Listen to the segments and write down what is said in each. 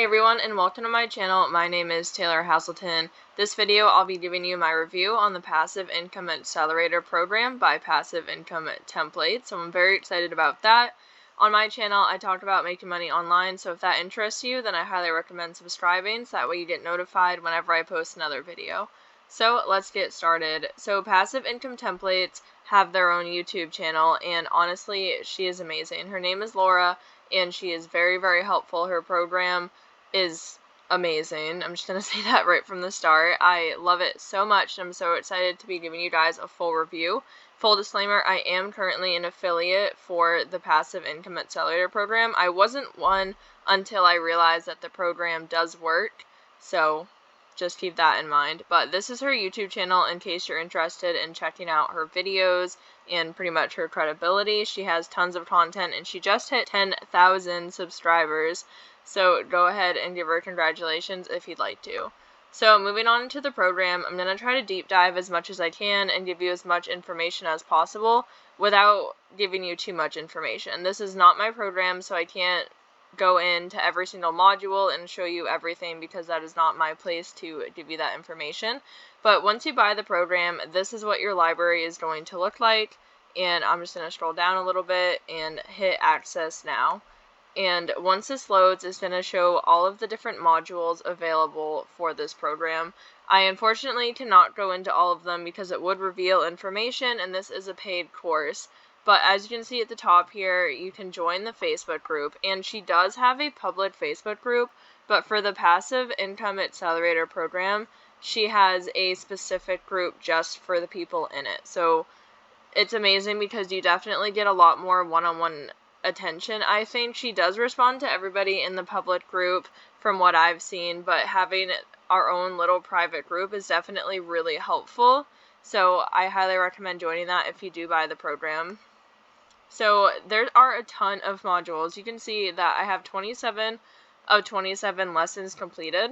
Hey everyone, and welcome to my channel. My name is Taylor Haselton. This video I'll be giving you my review on the Passive Income Accelerator program by Passive Income Template, so I'm very excited about that. On my channel I talk about making money online, so if that interests you then I highly recommend subscribing so that way you get notified whenever I post another video. So let's get started. So Passive Income Templates have their own YouTube channel, and honestly she is amazing. Her name is Laura and she is very, very helpful. Her program is amazing. I'm just going to say that right from the start. I love it so much, and I'm so excited to be giving you guys a full review. Full disclaimer, I am currently an affiliate for the Passive Income Accelerator program. I wasn't one until I realized that the program does work, so just keep that in mind. But this is her YouTube channel in case you're interested in checking out her videos and pretty much her credibility. She has tons of content and she just hit 10,000 subscribers, so go ahead and give her congratulations if you'd like to. So moving on into the program, I'm going to try to deep dive as much as I can and give you as much information as possible without giving you too much information. This is not my program, so I can't go into every single module and show you everything because that is not my place to give you that information. But once you buy the program, this is what your library is going to look like, and I'm just going to scroll down a little bit and hit access now. And once this loads, it's going to show all of the different modules available for this program. I unfortunately cannot go into all of them because it would reveal information, and this is a paid course. But as you can see at the top here, you can join the Facebook group, and she does have a public Facebook group, but for the Passive Income Accelerator program, she has a specific group just for the people in it. So it's amazing because you definitely get a lot more one-on-one attention. I think she does respond to everybody in the public group from what I've seen, but having our own little private group is definitely really helpful. So I highly recommend joining that if you do buy the program. So there are a ton of modules. You can see that I have 27 of 27 lessons completed,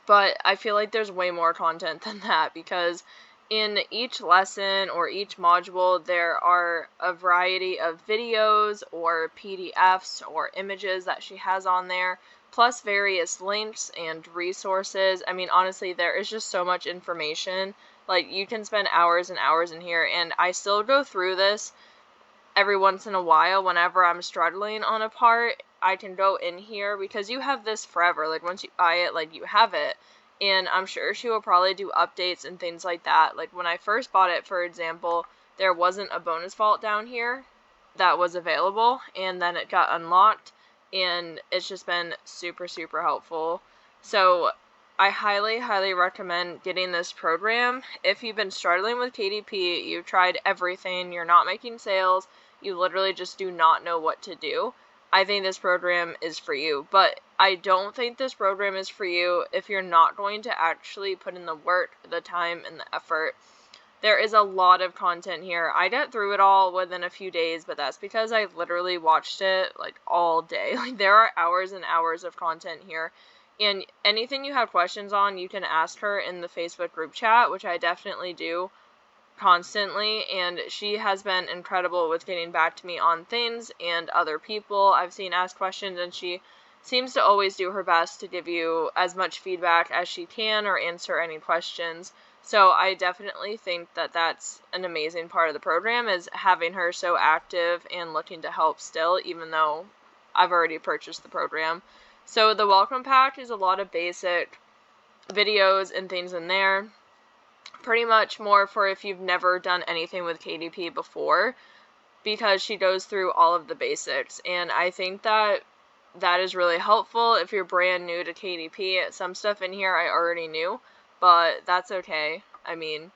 but I feel like there's way more content than that because in each lesson or each module there are a variety of videos or PDFs or images that she has on there, plus various links and resources. I mean, honestly, there is just so much information. Like, you can spend hours and hours in here, and I still go through this every once in a while whenever I'm struggling on a part. I can go in here because you have this forever. Like, once you buy it, like, you have it. And I'm sure she will probably do updates and things like that. Like, when I first bought it, for example, there wasn't a bonus vault down here that was available, and then it got unlocked, and it's just been super, super helpful. So I highly, highly recommend getting this program. If you've been struggling with KDP, you've tried everything, you're not making sales, you literally just do not know what to do, I think this program is for you. But I don't think this program is for you if you're not going to actually put in the work, the time, and the effort. There is a lot of content here. I got through it all within a few days, but that's because I literally watched it like all day. Like, there are hours and hours of content here. And anything you have questions on, you can ask her in the Facebook group chat, which I definitely do constantly, and she has been incredible with getting back to me on things and other people I've seen ask questions, and she seems to always do her best to give you as much feedback as she can or answer any questions. So I definitely think that that's an amazing part of the program, is having her so active and looking to help still, even though I've already purchased the program. So the welcome pack is a lot of basic videos and things in there. Pretty much more for if you've never done anything with KDP before, because she goes through all of the basics, and I think that that is really helpful if you're brand new to KDP. Some stuff in here I already knew, but that's okay. I mean,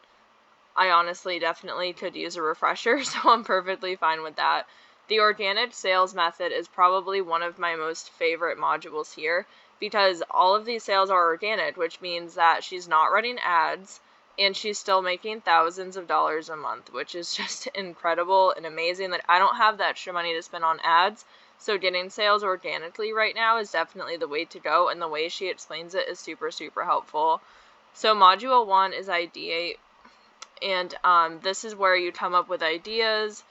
I honestly definitely could use a refresher, so I'm perfectly fine with that. The organic sales method is probably one of my most favorite modules here, because all of these sales are organic, which means that she's not running ads, and she's still making thousands of dollars a month, which is just incredible and amazing. That I don't have the extra money to spend on ads, so getting sales organically right now is definitely the way to go, and the way she explains it is super, super helpful. So module 1 is ideate, and this is where you come up with ideas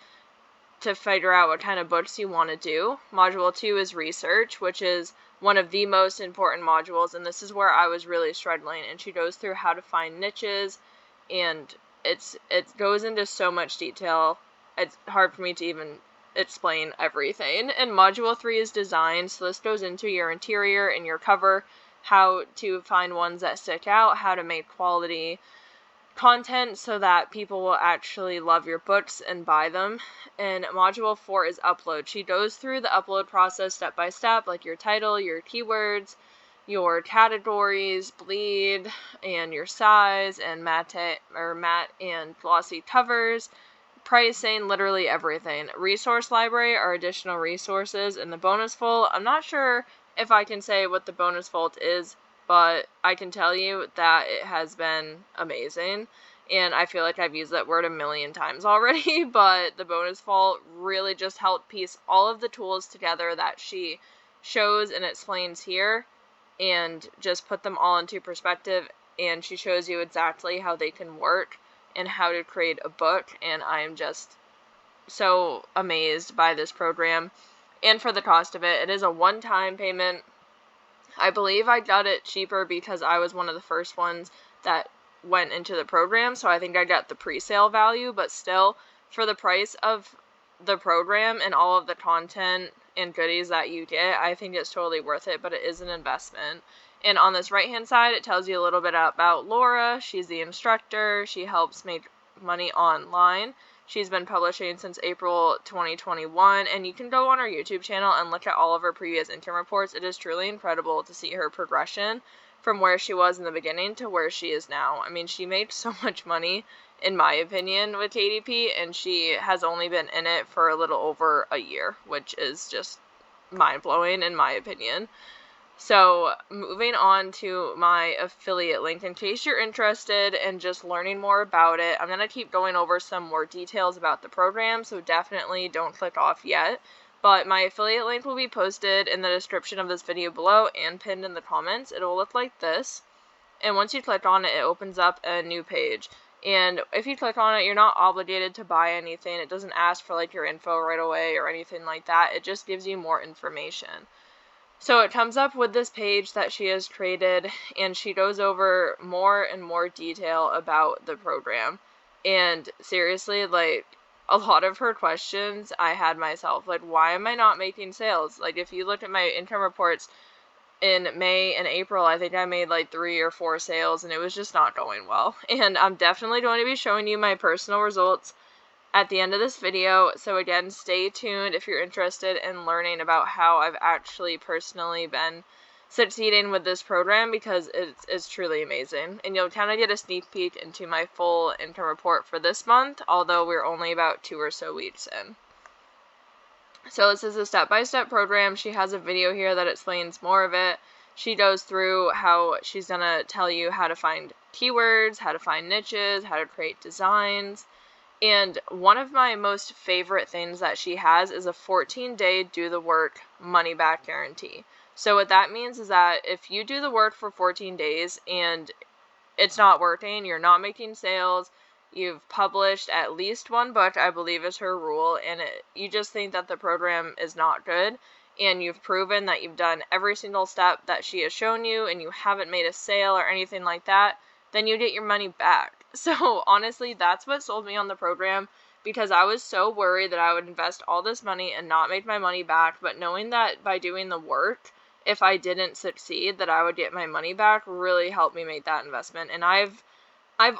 to figure out what kind of books you want to do. Module 2 is research, which is one of the most important modules, and this is where I was really struggling. And she goes through how to find niches, and it goes into so much detail. It's hard for me to even explain everything. And module 3 is design, so this goes into your interior and your cover, how to find ones that stick out, how to make quality content so that people will actually love your books and buy them. And module 4 is upload. She goes through the upload process step by step, like your title, your keywords, your categories, bleed, and your size, and matte and glossy covers, pricing, literally everything. Resource library are additional resources, and the bonus vault, I'm not sure if I can say what the bonus vault is, but I can tell you that it has been amazing, and I feel like I've used that word a million times already, but the bonus vault really just helped piece all of the tools together that she shows and explains here, and just put them all into perspective, and she shows you exactly how they can work and how to create a book, and I am just so amazed by this program. And for the cost of it, it is a one-time payment. I believe I got it cheaper because I was one of the first ones that went into the program, so I think I got the pre-sale value, but still, for the price of the program and all of the content and goodies that you get, I think it's totally worth it, but it is an investment. And on this right-hand side, it tells you a little bit about Laura. She's the instructor. She helps make money online. She's been publishing since April 2021, and you can go on her YouTube channel and look at all of her previous income reports. It is truly incredible to see her progression from where she was in the beginning to where she is now. I mean, she made so much money, in my opinion, with KDP, and she has only been in it for a little over a year, which is just mind-blowing in my opinion. So, moving on to my affiliate link, in case you're interested in just learning more about it, I'm going to keep going over some more details about the program, so definitely don't click off yet. But my affiliate link will be posted in the description of this video below and pinned in the comments. It'll look like this, and once you click on it, it opens up a new page. And if you click on it, you're not obligated to buy anything. It doesn't ask for like your info right away or anything like that. It just gives you more information. So it comes up with this page that she has created, and she goes over more and more detail about the program. And seriously, like, a lot of her questions I had myself, like, why am I not making sales? Like, if you look at my income reports in May and April, I think I made like 3 or 4 sales, and it was just not going well. And I'm definitely going to be showing you my personal results at the end of this video, so again, stay tuned if you're interested in learning about how I've actually personally been succeeding with this program, because it's truly amazing. And you'll kind of get a sneak peek into my full income report for this month, although we're only about 2 or so weeks in. So this is a step-by-step program. She has a video here that explains more of it. She goes through how she's going to tell you how to find keywords, how to find niches, how to create designs. And one of my most favorite things that she has is a 14-day do the work money back guarantee. So what that means is that if you do the work for 14 days and it's not working, you're not making sales, you've published at least 1 book, I believe is her rule, and you just think that the program is not good, and you've proven that you've done every single step that she has shown you, and you haven't made a sale or anything like that, then you get your money back. So honestly, that's what sold me on the program, because I was so worried that I would invest all this money and not make my money back, but knowing that by doing the work, if I didn't succeed, that I would get my money back, really helped me make that investment. And I've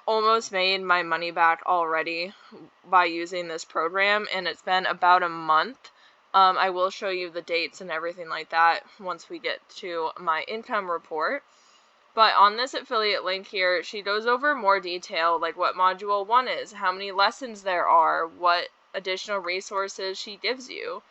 almost made my money back already by using this program, and it's been about a month. I will show you the dates and everything like that once we get to my income report. But on this affiliate link here, she goes over more detail, like what Module 1 is, how many lessons there are, what additional resources she gives you.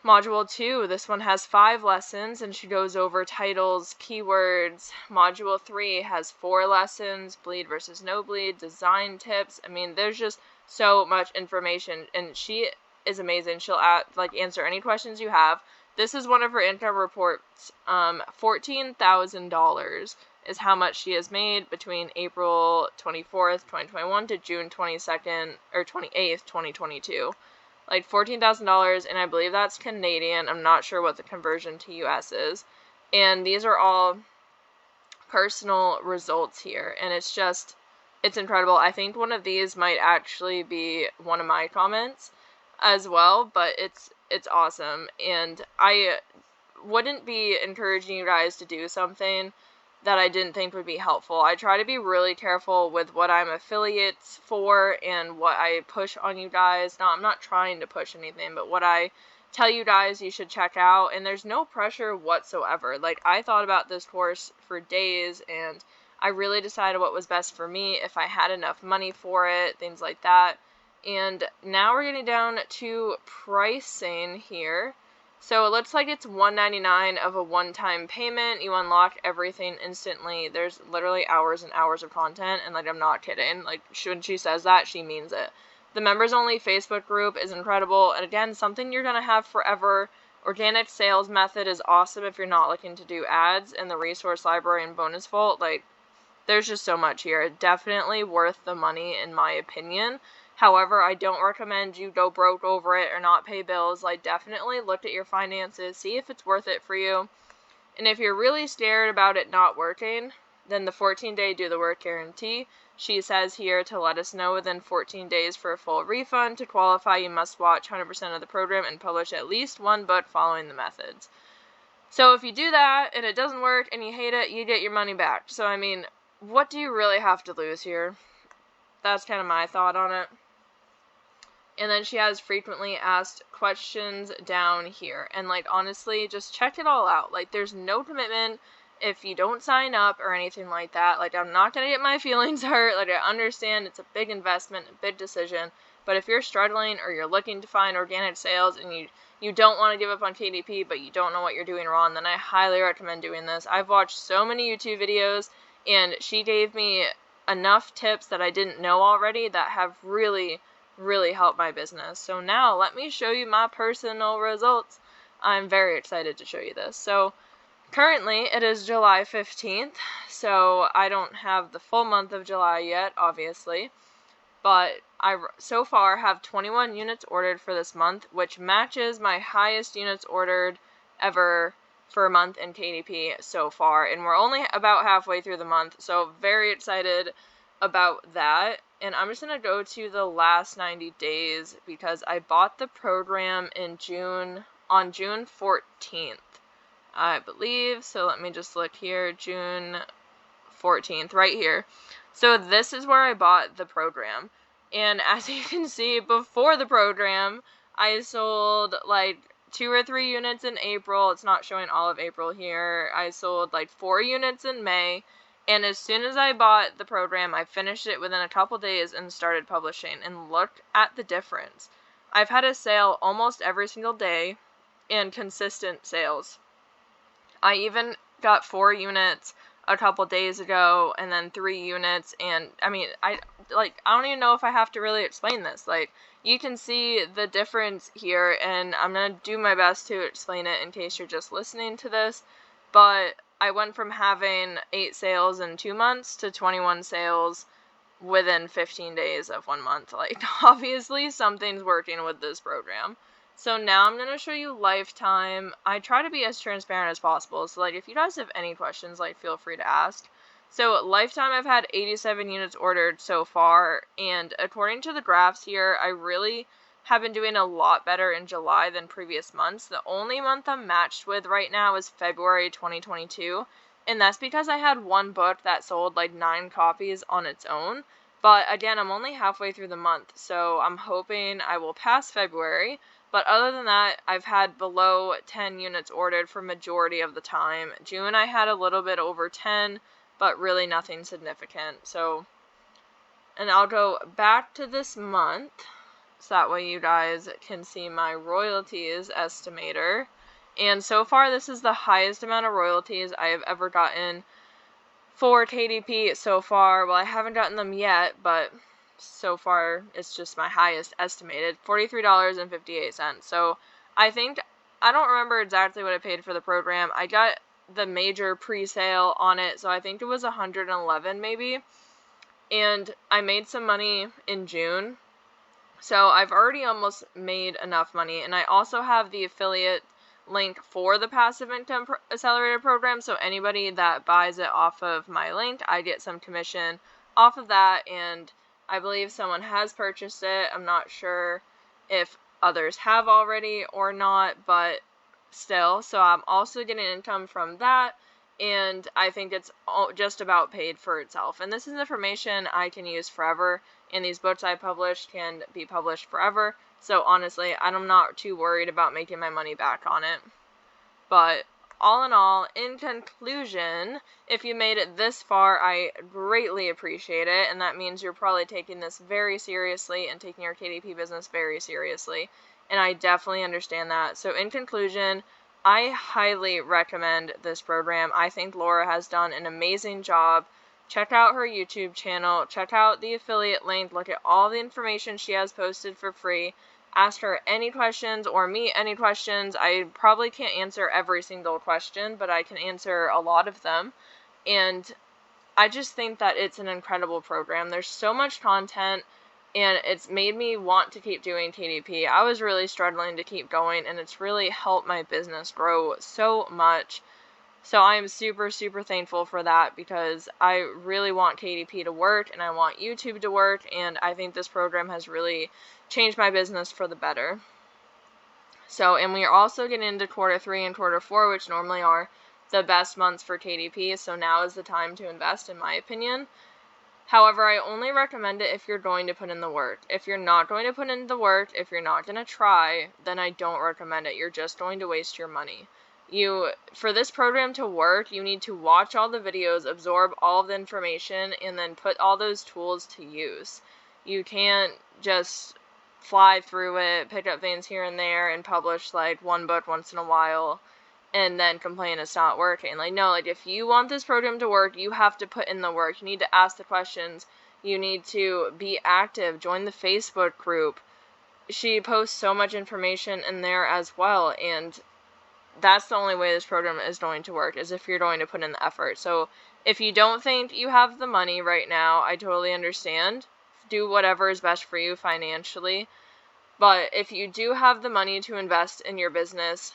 Module 2, this one has 5 lessons, and she goes over titles, keywords. Module 3 has 4 lessons, bleed versus no bleed, design tips. I mean, there's just so much information, and she is amazing. She'll answer any questions you have. This is one of her income reports. $14,000 is how much she has made between April 24th, 2021 to June 22nd or 28th, 2022. like $14,000, and I believe that's Canadian. I'm not sure what the conversion to US is. And these are all personal results here, and it's incredible. I think one of these might actually be one of my comments as well, but it's awesome, and I wouldn't be encouraging you guys to do something that I didn't think would be helpful. I try to be really careful with what I'm affiliates for and what I push on you guys. Now, I'm not trying to push anything, but what I tell you guys you should check out, and there's no pressure whatsoever. Like, I thought about this course for days, and I really decided what was best for me, if I had enough money for it, things like that. And now we're getting down to pricing here. So it looks like it's $199 of a one-time payment. You unlock everything instantly. There's literally hours and hours of content, and like, I'm not kidding. Like, when she says that, she means it. The members-only Facebook group is incredible, and again, something you're gonna have forever. Organic sales method is awesome if you're not looking to do ads, and the resource library and bonus vault, like, there's just so much here. Definitely worth the money, in my opinion. However, I don't recommend you go broke over it or not pay bills. Like, definitely look at your finances, see if it's worth it for you. And if you're really scared about it not working, then the 14-day do the work guarantee. She says here to let us know within 14 days for a full refund. To qualify, you must watch 100% of the program and publish at least one book following the methods. So if you do that and it doesn't work and you hate it, you get your money back. So, I mean, what do you really have to lose here? That's kind of my thought on it. And then she has frequently asked questions down here. And, like, honestly, just check it all out. Like, there's no commitment if you don't sign up or anything like that. Like, I'm not going to get my feelings hurt. Like, I understand it's a big investment, a big decision. But if you're struggling or you're looking to find organic sales and you don't want to give up on KDP, but you don't know what you're doing wrong, then I highly recommend doing this. I've watched so many YouTube videos, and she gave me enough tips that I didn't know already that have really helped my business. So now let me show you my personal results. I'm very excited to show you this. So currently it is July 15th, so I don't have the full month of July yet, obviously, but I so far have 21 units ordered for this month, which matches my highest units ordered ever for a month in KDP so far, and we're only about halfway through the month, so very excited about that. And I'm just going to go to the last 90 days because I bought the program in on June 14th, I believe. So let me just look here, June 14th, right here. So this is where I bought the program. And as you can see, before the program, I sold like 2 or 3 units in April. It's not showing all of April here. I sold like 4 units in May. And as soon as I bought the program, I finished it within a couple days and started publishing. And look at the difference. I've had a sale almost every single day and consistent sales. I even got 4 units a couple days ago and then 3 units. And I mean, I don't even know if I have to really explain this. Like, you can see the difference here, and I'm going to do my best to explain it in case you're just listening to this. But I went from having 8 sales in 2 months to 21 sales within 15 days of 1 month. Like, obviously something's working with this program. So now I'm going to show you lifetime. I try to be as transparent as possible. So, like, if you guys have any questions, like, feel free to ask. So lifetime, I've had 87 units ordered so far. And according to the graphs here, I really have been doing a lot better in July than previous months. The only month I'm matched with right now is February 2022, and that's because I had one book that sold like 9 copies on its own. But again, I'm only halfway through the month, so I'm hoping I will pass February. But other than that, I've had below 10 units ordered for majority of the time. June I had a little bit over 10, but really nothing significant. So, and I'll go back to this month, so that way you guys can see my royalties estimator. And so far, this is the highest amount of royalties I have ever gotten for KDP so far. Well, I haven't gotten them yet, but so far, it's just my highest estimated, $43.58. So I don't remember exactly what I paid for the program. I got the major pre-sale on it, so I think it was $111 maybe. And I made some money in June. So I've already almost made enough money, and I also have the affiliate link for the Passive Income Accelerator program, so anybody that buys it off of my link, I get some commission off of that, and I believe someone has purchased it. I'm not sure if others have already or not, but still, so I'm also getting income from that, and I think it's just about paid for itself. And this is information I can use forever, and these books I published can be published forever. So honestly, I'm not too worried about making my money back on it. But all in all, in conclusion, if you made it this far, I greatly appreciate it, and that means you're probably taking this very seriously and taking your KDP business very seriously, and I definitely understand that. So in conclusion, I highly recommend this program. I think Laura has done an amazing job. Check out her YouTube channel, check out the affiliate link, look at all the information she has posted for free. Ask her any questions, or me any questions. I probably can't answer every single question, but I can answer a lot of them. And I just think that it's an incredible program. There's so much content, and it's made me want to keep doing KDP. I was really struggling to keep going, and it's really helped my business grow so much. So I am super, super thankful for that, because I really want KDP to work, and I want YouTube to work, and I think this program has really changed my business for the better. So, and we are also getting into quarter 3 and quarter 4, which normally are the best months for KDP, so now is the time to invest, in my opinion. However, I only recommend it if you're going to put in the work. If you're not going to put in the work, if you're not going to try, then I don't recommend it. You're just going to waste your money. For this program to work, you need to watch all the videos, absorb all of the information, and then put all those tools to use. You can't just fly through it, pick up things here and there, and publish like one book once in a while, and then complain it's not working. Like, no, like, if you want this program to work, you have to put in the work. You need to ask the questions. You need to be active. Join the Facebook group. She posts so much information in there as well, and that's the only way this program is going to work, is if you're going to put in the effort. So if you don't think you have the money right now, I totally understand. Do whatever is best for you financially. But if you do have the money to invest in your business,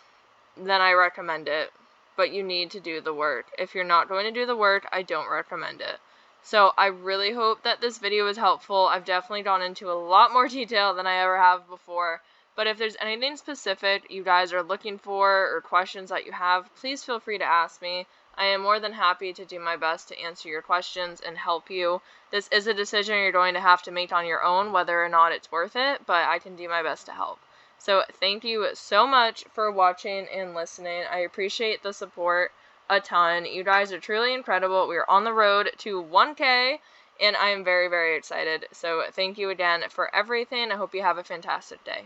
then I recommend it. But you need to do the work. If you're not going to do the work, I don't recommend it. So I really hope that this video was helpful. I've definitely gone into a lot more detail than I ever have before. But if there's anything specific you guys are looking for, or questions that you have, please feel free to ask me. I am more than happy to do my best to answer your questions and help you. This is a decision you're going to have to make on your own, whether or not it's worth it, but I can do my best to help. So thank you so much for watching and listening. I appreciate the support a ton. You guys are truly incredible. We are on the road to 1K, and I am very, very excited. So thank you again for everything. I hope you have a fantastic day.